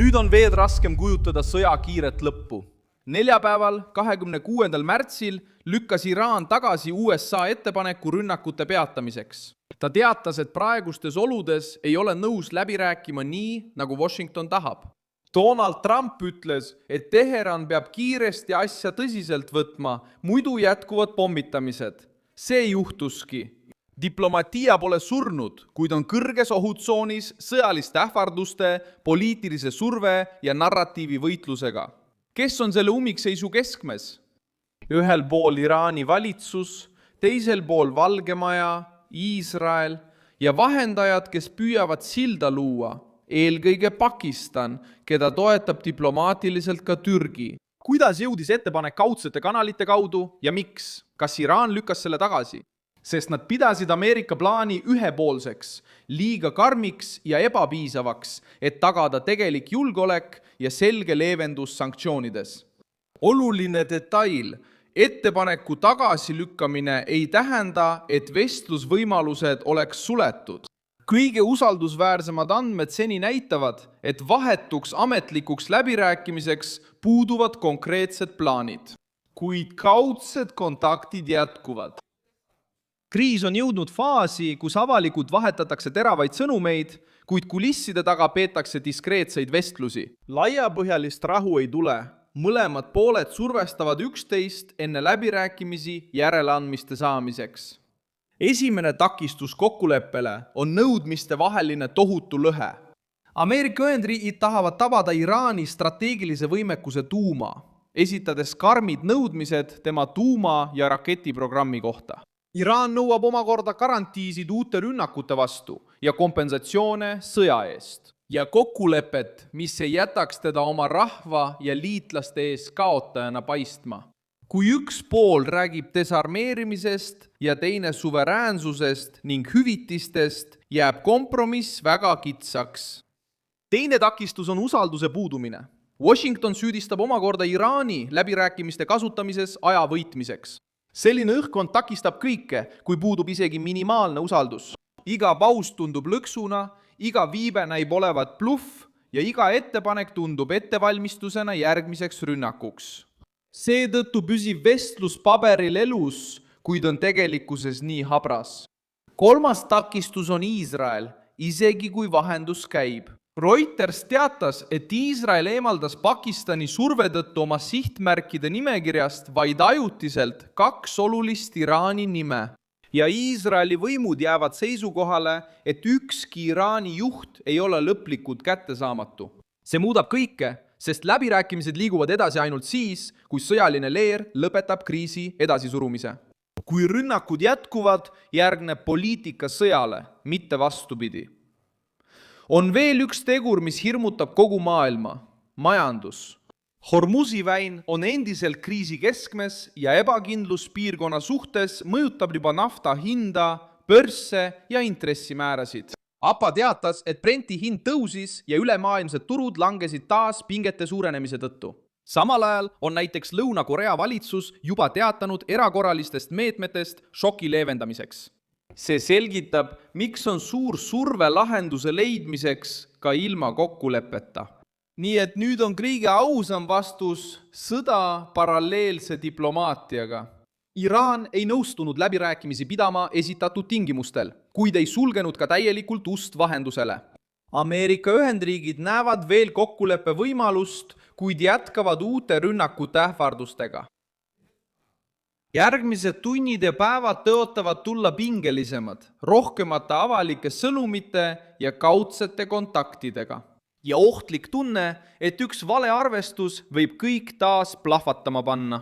Nüüd on veel raskem kujutada sõja kiiret lõppu. Neljapäeval, 26. märtsil lükkas Iraan tagasi USA ettepaneku rünnakute peatamiseks. Ta teatas, et praegustes oludes ei ole nõus läbi rääkima nii, nagu Washington tahab. Donald Trump ütles, et Teheran peab kiiresti asja tõsiselt võtma, muidu jätkuvad pommitamised. See juhtuski. Diplomatia pole surnud, kuid on kõrges ohutsoonis sõjaliste ähvarduste, poliitilise surve ja narratiivi võitlusega. Kes on selle ummikseisu keskmes? Ühel pool Iraani valitsus, teisel pool Valgemaja, Iisrael ja vahendajad, kes püüavad silda luua, eelkõige Pakistan, keda toetab diplomaatiliselt ka Türgi. Kuidas jõudis ettepanek kaudsete kanalite kaudu ja miks? Kas Iraan lükkas selle tagasi? Sest nad pidasid Ameerika plaani ühepoolseks, liiga karmiks ja ebapiisavaks, et tagada tegelik julgeolek ja selge leevendus sanktsioonides. Oluline detail, ettepaneku tagasilükkamine ei tähenda, et vestlusvõimalused oleks suletud. Kõige usaldusväärsemad andmed seni näitavad, et vahetuks ametlikuks läbirääkimiseks puuduvad konkreetsed plaanid. Kuid kaudsed kontaktid jätkuvad. Kriis on jõudnud faasi, kus avalikult vahetatakse teravaid sõnumeid, kuid kulisside taga peetakse diskreetseid vestlusi. Laiapõhjalist rahu ei tule. Mõlemad pooled survestavad üksteist enne läbirääkimisi järeleandmiste saamiseks. Esimene takistus kokkuleppele on nõudmiste vaheline tohutu lõhe. Ameerika Ühendriigid tahavad tabada Iraani strateegilise võimekuse tuuma, esitades karmid nõudmised tema tuuma- ja raketiprogrammi kohta. Iraan nõuab omakorda garantiisid uute rünnakute vastu ja kompensatsioone sõja eest. Ja kokkulepet, mis ei jätaks teda oma rahva ja liitlaste ees kaotajana paistma. Kui üks pool räägib desarmeerimisest ja teine suveräänsusest ning hüvitistest, jääb kompromiss väga kitsaks. Teine takistus on usalduse puudumine. Washington süüdistab omakorda Iraani läbirääkimiste kasutamises aja võitmiseks. Selline õhkkond takistab kõike, kui puudub isegi minimaalne usaldus. Iga paus tundub lõksuna, iga viibe näib olevat bluff ja iga ettepanek tundub ettevalmistusena järgmiseks rünnakuks. Seetõttu püsib vestlus paberil elus, kuid on tegelikkuses nii habras. Kolmas takistus on Iisrael, isegi kui vahendus käib. Reuters teatas, et Iisrael eemaldas Pakistani surve tõttu oma sihtmärkide nimekirjast vaid ajutiselt 2 olulist Iraani nime. Ja Iisraeli võimud jäävad seisukohale, et ükski Iraani juht ei ole lõplikult kättesaamatu. See muudab kõike, sest läbirääkimised liiguvad edasi ainult siis, kui sõjaline leer lõpetab kriisi edasisurumise. Kui rünnakud jätkuvad, järgneb poliitika sõjale, mitte vastupidi. On veel üks tegur, mis hirmutab kogu maailma, majandus. Hormuzi väin on endiselt kriisi keskmes ja ebakindlus piirkonna suhtes mõjutab juba nafta hinda, börsse ja intressimäärasid. APA teatas, et Brenti hind tõusis ja ülemaailmsed turud langesid taas pingete suurenemise tõttu. Samal ajal on näiteks Lõuna-Korea valitsus juba teatanud erakorralistest meetmetest šoki leevendamiseks. See selgitab, miks on suur surve lahenduse leidmiseks ka ilma kokkuleppeta. Nii et nüüd on kõige ausam vastus sõda paralleelse diplomaatiaga. Iraan ei nõustunud läbirääkimisi pidama esitatud tingimustel, kuid ei sulgenud ka täielikult ust vahendusele. Ameerika Ühendriigid näevad veel kokkuleppe võimalust, kuid jätkavad uute rünnakute ähvardustega. Järgmised tunnid ja päevad tõotavad tulla pingelisemad, rohkemate avalike sõnumite ja kaudsete kontaktidega. Ja ohtlik tunne, et üks valearvestus võib kõik taas plahvatama panna.